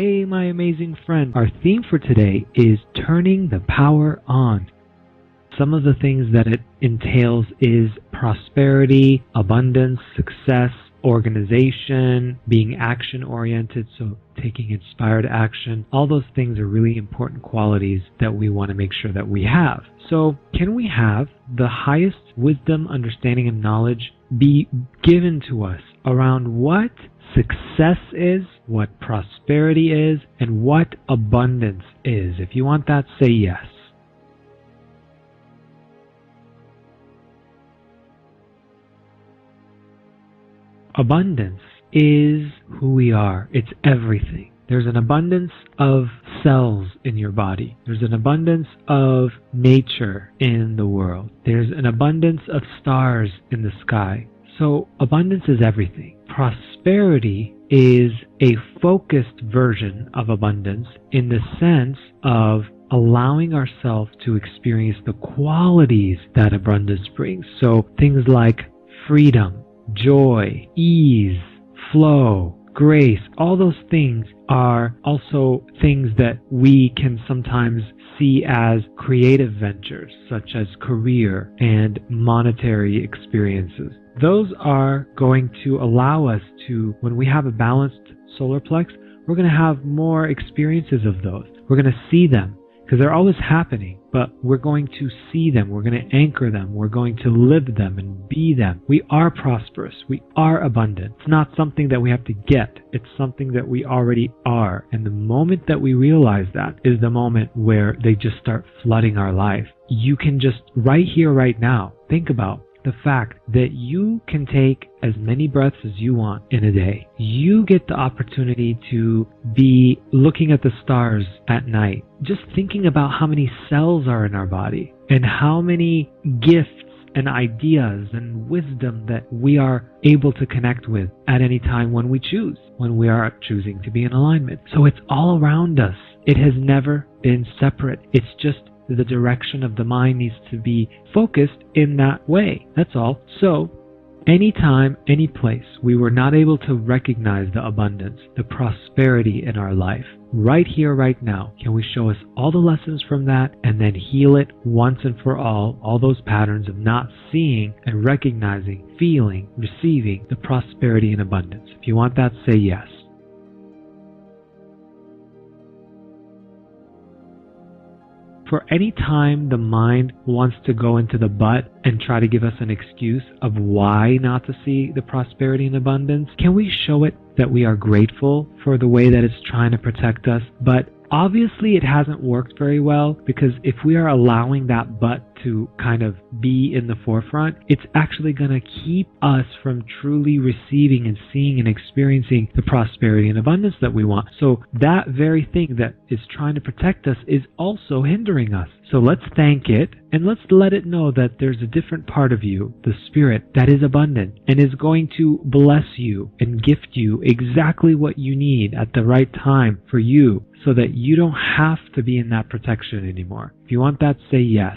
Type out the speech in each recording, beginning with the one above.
Hey, my amazing friend. Our theme for today is turning the power on. Some of the things that it entails is prosperity, abundance, success, organization, being action-oriented, so taking inspired action. All those things are really important qualities that we want to make sure that we have. So, can we have the highest wisdom, understanding, and knowledge be given to us around what success is, what prosperity is, and what abundance is? If you want that, say yes. Abundance is who we are. It's everything. There's an abundance of cells in your body. There's an abundance of nature in the world. There's an abundance of stars in the sky. So abundance is everything. Prosperity is a focused version of abundance in the sense of allowing ourselves to experience the qualities that abundance brings. So things like freedom, joy, ease, flow, grace, all those things are also things that we can sometimes see as creative ventures, such as career and monetary experiences. Those are going to allow us to, when we have a balanced solar plex, we're going to have more experiences of those. We're going to see them because they're always happening, but we're going to see them. We're going to anchor them. We're going to live them and be them. We are prosperous. We are abundant. It's not something that we have to get. It's something that we already are. And the moment that we realize that is the moment where they just start flooding our life. You can just right here, right now, think about the fact that you can take as many breaths as you want in a day. You get the opportunity to be looking at the stars at night, just thinking about how many cells are in our body and how many gifts and ideas and wisdom that we are able to connect with at any time when we choose, when we are choosing to be in alignment. So it's all around us. It has never been separate. It's just the direction of the mind needs to be focused in that way. That's all. So, anytime, any place, we were not able to recognize the abundance, the prosperity in our life, right here, right now, can we show us all the lessons from that and then heal it once and for all those patterns of not seeing and recognizing, feeling, receiving the prosperity and abundance? If you want that, say yes. For any time the mind wants to go into the but and try to give us an excuse of why not to see the prosperity and abundance, can we show it that we are grateful for the way that it's trying to protect us? But obviously it hasn't worked very well, because if we are allowing that but to kind of be in the forefront, it's actually going to keep us from truly receiving and seeing and experiencing the prosperity and abundance that we want. So that very thing that is trying to protect us is also hindering us. So let's thank it and let's let it know that there's a different part of you, the spirit, that is abundant and is going to bless you and gift you exactly what you need at the right time for you, so that you don't have to be in that protection anymore. If you want that, say yes.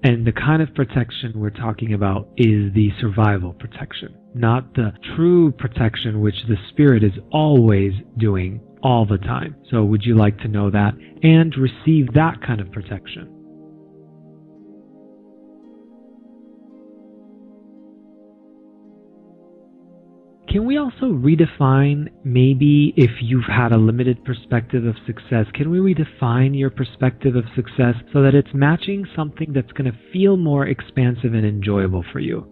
And the kind of protection we're talking about is the survival protection, not the true protection which the spirit is always doing all the time. So would you like to know that and receive that kind of protection? Can we also redefine, maybe if you've had a limited perspective of success, can we redefine your perspective of success so that it's matching something that's going to feel more expansive and enjoyable for you?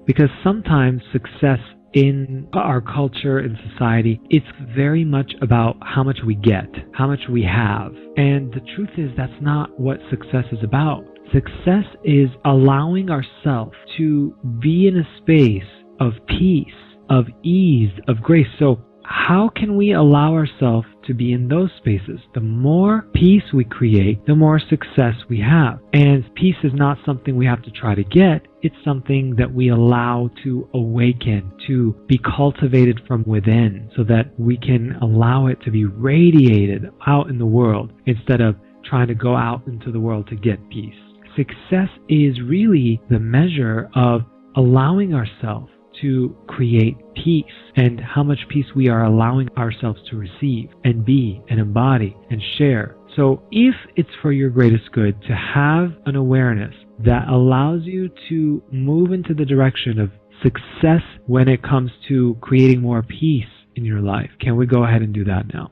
Because sometimes success in our culture and society, it's very much about how much we get, how much we have. And the truth is that's not what success is about. Success is allowing ourselves to be in a space of peace, of ease, of grace. So how can we allow ourselves to be in those spaces? The more peace we create, the more success we have. And peace is not something we have to try to get. It's something that we allow to awaken, to be cultivated from within, so that we can allow it to be radiated out in the world instead of trying to go out into the world to get peace. success is really the measure of allowing ourselves to create peace, and how much peace we are allowing ourselves to receive and be and embody and share. So if it's for your greatest good to have an awareness that allows you to move into the direction of success when it comes to creating more peace in your life, can we go ahead and do that now?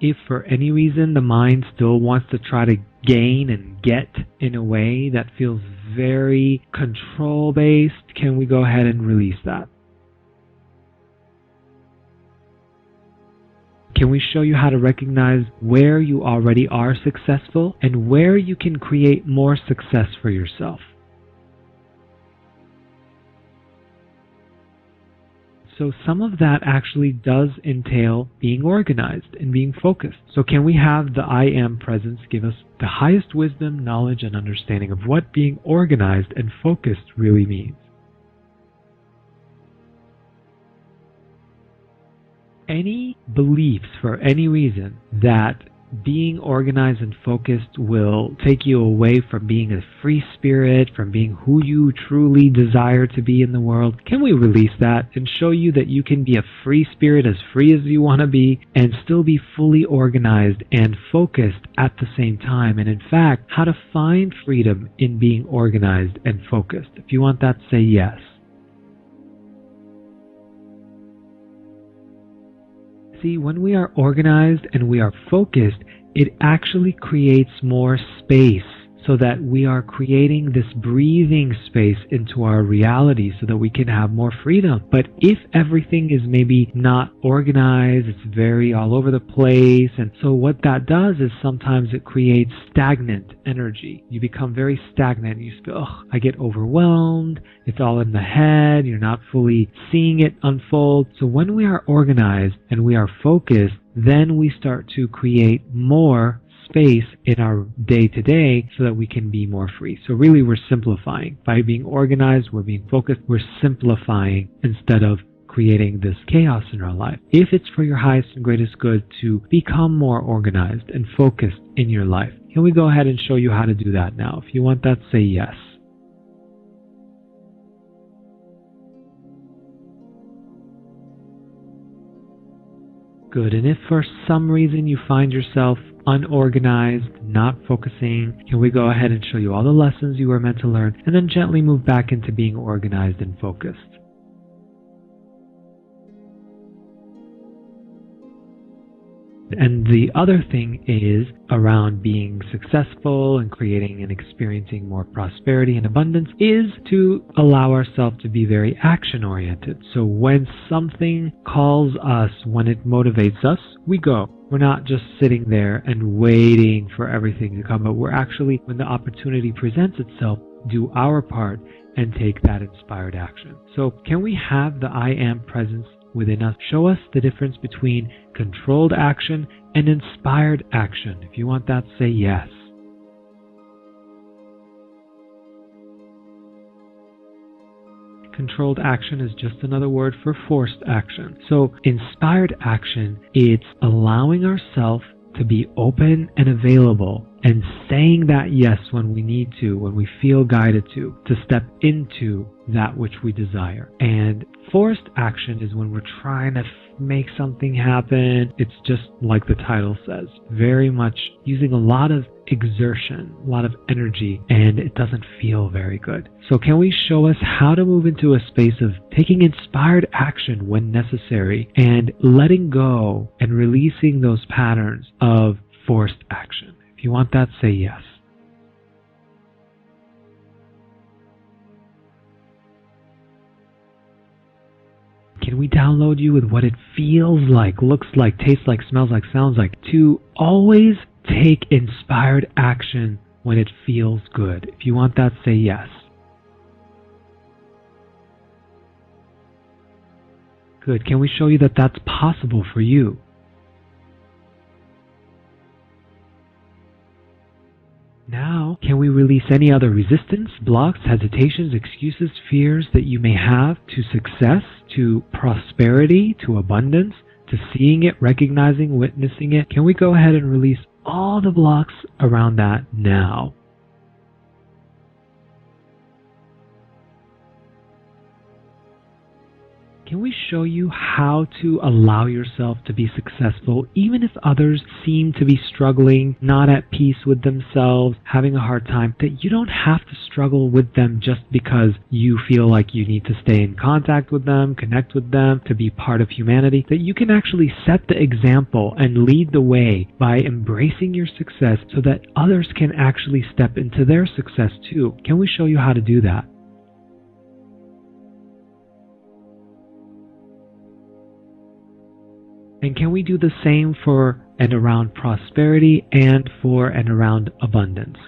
If for any reason the mind still wants to try to gain and get in a way that feels very control-based, can we go ahead and release that? Can we show you how to recognize where you already are successful and where you can create more success for yourself? So some of that actually does entail being organized and being focused. So can we have the I Am presence give us the highest wisdom, knowledge, and understanding of what being organized and focused really means? Any beliefs for any reason that being organized and focused will take you away from being a free spirit, from being who you truly desire to be in the world, can we release that and show you that you can be a free spirit, as free as you want to be, and still be fully organized and focused at the same time? And in fact, how to find freedom in being organized and focused. If you want that, say yes. See, when we are organized and we are focused, it actually creates more space so that we are creating this breathing space into our reality so that we can have more freedom. But if everything is maybe not organized, it's very all over the place, and so what that does is sometimes it creates stagnant energy. You become very stagnant. You just go, I get overwhelmed. It's all in the head. You're not fully seeing it unfold. So when we are organized and we are focused, then we start to create more space in our day-to-day so that we can be more free. So really we're simplifying. By being organized, we're being focused, we're simplifying instead of creating this chaos in our life. If it's for your highest and greatest good to become more organized and focused in your life, can we go ahead and show you how to do that now? If you want that, say yes. Good. And if for some reason you find yourself unorganized, not focusing, can we go ahead and show you all the lessons you were meant to learn and then gently move back into being organized and focused? And the other thing is around being successful and creating and experiencing more prosperity and abundance is to allow ourselves to be very action-oriented. So when something calls us, when it motivates us, we go. We're not just sitting there and waiting for everything to come, but we're actually, when the opportunity presents itself, do our part and take that inspired action. So can we have the I Am presence within us show us the difference between controlled action and inspired action? If you want that, say yes. Controlled action is just another word for forced action. So inspired action, it's allowing ourselves to be open and available and saying that yes when we need to, when we feel guided to step into that which we desire. And forced action is when we're trying to make something happen. It's just like the title says, very much using a lot of exertion, a lot of energy, and it doesn't feel very good. So can we show us how to move into a space of taking inspired action when necessary and letting go and releasing those patterns of forced action? If you want that, say yes. Can we download you with what it feels like, looks like, tastes like, smells like, sounds like, to always take inspired action when it feels good? If you want that, say yes. Good. Can we show you that that's possible for you? Now, can we release any other resistance, blocks, hesitations, excuses, fears that you may have to success, to prosperity, to abundance, to seeing it, recognizing, witnessing it, can we go ahead and release all the blocks around that now? Can we show you how to allow yourself to be successful even if others seem to be struggling, not at peace with themselves, having a hard time, that you don't have to struggle with them just because you feel like you need to stay in contact with them, connect with them, to be part of humanity, that you can actually set the example and lead the way by embracing your success so that others can actually step into their success too. Can we show you how to do that? And can we do the same for and around prosperity and for and around abundance?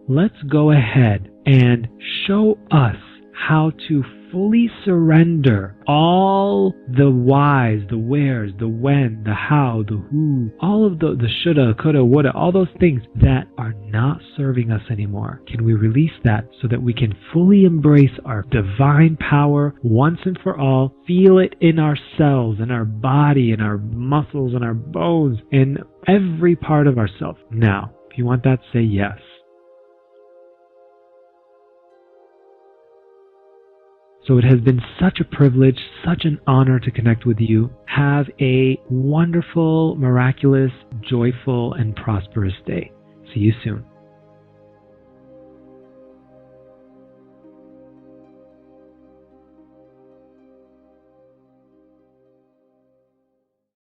Let's go ahead and show us how to fully surrender all the whys, the wheres, the when, the how, the who, all of the shoulda, coulda, woulda, all those things that are not serving us anymore. Can we release that so that we can fully embrace our divine power once and for all, feel it in our cells, in our body, in our muscles, in our bones, in every part of ourselves? Now, if you want that, say yes. So it has been such a privilege, such an honor to connect with you. Have a wonderful, miraculous, joyful, and prosperous day. See you soon.